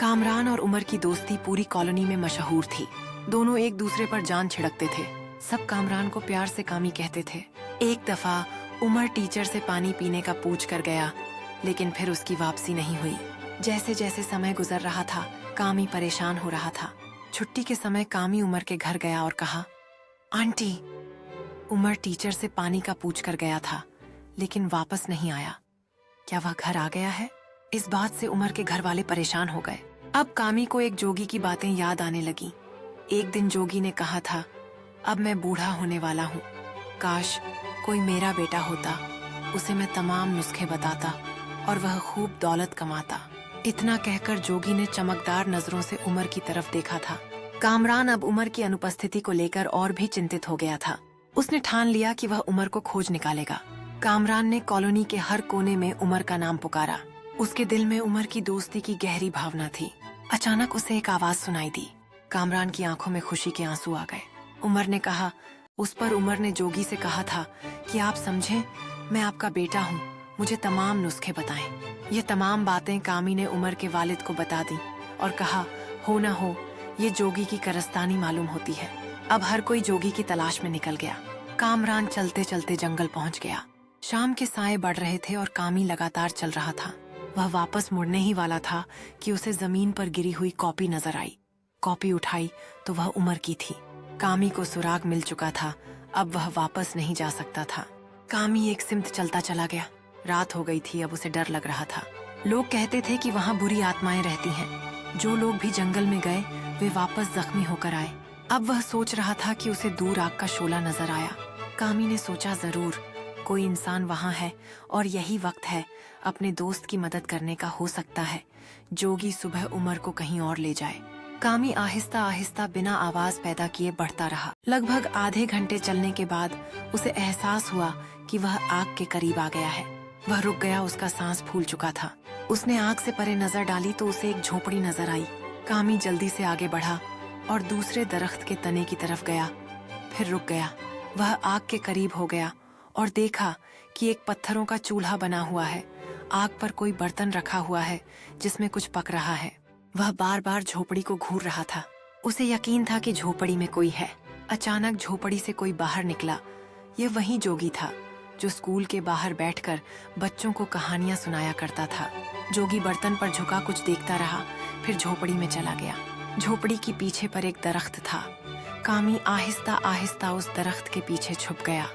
कामरान और उमर की दोस्ती पूरी कॉलोनी में मशहूर थी। दोनों एक दूसरे पर जान छिड़कते थे। सब कामरान को प्यार से कामी कहते थे। एक दफा उमर टीचर से पानी पीने का पूछ कर गया, लेकिन फिर उसकी वापसी नहीं हुई। जैसे जैसे समय गुजर रहा था, कामी परेशान हो रहा था। छुट्टी के समय कामी उमर के घर गया और कहा, आंटी, उमर टीचर से पानी का पूछ कर गया था, लेकिन वापस नहीं आया। क्या वह घर आ गया है? इस बात से उमर के घर वाले परेशान हो गए। अब कामी को एक जोगी की बातें याद आने लगी। एक दिन जोगी ने कहा था, अब मैं बूढ़ा होने वाला हूँ, काश कोई मेरा बेटा होता, उसे मैं तमाम नुस्खे बताता और वह खूब दौलत कमाता। इतना कहकर जोगी ने चमकदार नजरों से उमर की तरफ देखा था। कामरान अब उमर की अनुपस्थिति को लेकर और भी चिंतित हो गया था। उसने ठान लिया कि वह उमर को खोज निकालेगा। कामरान ने कॉलोनी के हर कोने में उमर का नाम पुकारा। उसके दिल में उमर की दोस्ती की गहरी भावना थी। अचानक उसे एक आवाज सुनाई दी। कामरान की आंखों में खुशी के आंसू आ गए। उमर ने कहा, उस पर उमर ने जोगी से कहा था कि आप समझें, मैं आपका बेटा हूँ, मुझे तमाम नुस्खे बताएं। ये तमाम बातें कामी ने उमर के वालिद को बता दी और कहा, हो न हो ये जोगी की करस्तानी मालूम होती है। अब हर कोई जोगी की तलाश में निकल गया। कामरान चलते चलते जंगल पहुंच गया। शाम के साए बढ़ रहे थे और कामी लगातार चल रहा था। वह वापस मुड़ने ही वाला था कि उसे जमीन पर गिरी हुई कॉपी नजर आई। कॉपी उठाई तो वह उमर की थी। कामी को सुराग मिल चुका था, अब वह वापस नहीं जा सकता था। कामी एक सिमत चलता चला गया। रात हो गई थी, अब उसे डर लग रहा था। लोग कहते थे कि वहाँ बुरी आत्माएं रहती हैं। जो लोग भी जंगल में गए वे वापस जख्मी होकर आए। अब वह सोच रहा था कि उसे दूर आग का शोला नजर आया। कामी ने सोचा, जरूर कोई इंसान वहाँ है और यही वक्त है अपने दोस्त की मदद करने का। हो सकता है जोगी सुबह उमर को कहीं और ले जाए। कामी आहिस्ता आहिस्ता बिना आवाज पैदा किए बढ़ता रहा। लगभग आधे घंटे चलने के बाद उसे एहसास हुआ कि वह आग के करीब आ गया है। वह रुक गया, उसका सांस फूल चुका था। उसने आग से परे नजर डाली तो उसे एक झोपड़ी नजर आई। कामी जल्दी से आगे बढ़ा और दूसरे दरख्त के तने की तरफ गया, फिर रुक गया। वह आग के करीब हो गया और देखा कि एक पत्थरों का चूल्हा बना हुआ है। आग पर कोई बर्तन रखा हुआ है जिसमें कुछ पक रहा है। वह बार बार झोपड़ी को घूर रहा था। उसे यकीन था कि झोपड़ी में कोई है। अचानक झोपड़ी से कोई बाहर निकला। यह वही जोगी था जो स्कूल के बाहर बैठकर बच्चों को कहानियां सुनाया करता था। जोगी बर्तन पर झुका कुछ देखता रहा, फिर झोपड़ी में चला गया। झोपड़ी के पीछे पर एक दरख्त था। कामी आहिस्ता आहिस्ता उस दरख्त के पीछे छुप गया।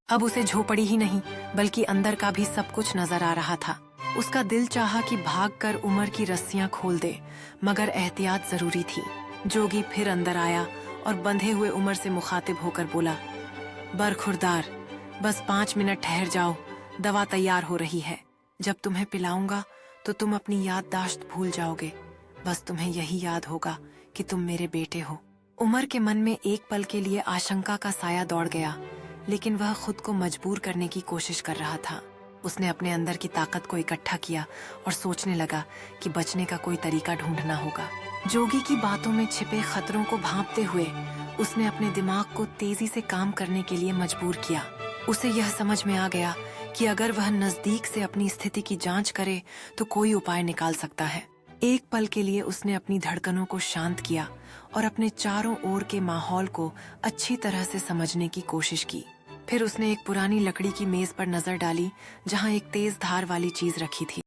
अब उसे झोपड़ी ही नहीं बल्कि अंदर का भी सब कुछ नजर आ रहा था। उसका दिल चाहा कि भागकर उमर की रस्सियां खोल दे, मगर एहतियात जरूरी थी। जोगी फिर अंदर आया और बंधे हुए उमर से मुखातिब होकर बोला, बरखुरदार, बस 5 मिनट ठहर जाओ, दवा तैयार हो रही है। जब तुम्हें पिलाऊंगा तो तुम अपनी याददाश्त भूल जाओगे। बस तुम्हें यही याद होगा कि तुम मेरे बेटे हो। उमर के मन में एक पल के लिए आशंका का साया दौड़ गया, लेकिन वह खुद को मजबूर करने की कोशिश कर रहा था। उसने अपने अंदर की ताकत को इकट्ठा किया और सोचने लगा कि बचने का कोई तरीका ढूंढना होगा। जोगी की बातों में छिपे खतरों को भांपते हुए उसने अपने दिमाग को तेजी से काम करने के लिए मजबूर किया। उसे यह समझ में आ गया कि अगर वह नजदीक से अपनी स्थिति की जांच करे तो कोई उपाय निकाल सकता है। एक पल के लिए उसने अपनी धड़कनों को शांत किया और अपने चारों ओर के माहौल को अच्छी तरह से समझने की कोशिश की। फिर उसने एक पुरानी लकड़ी की मेज पर नजर डाली जहां एक तेज धार वाली चीज रखी थी।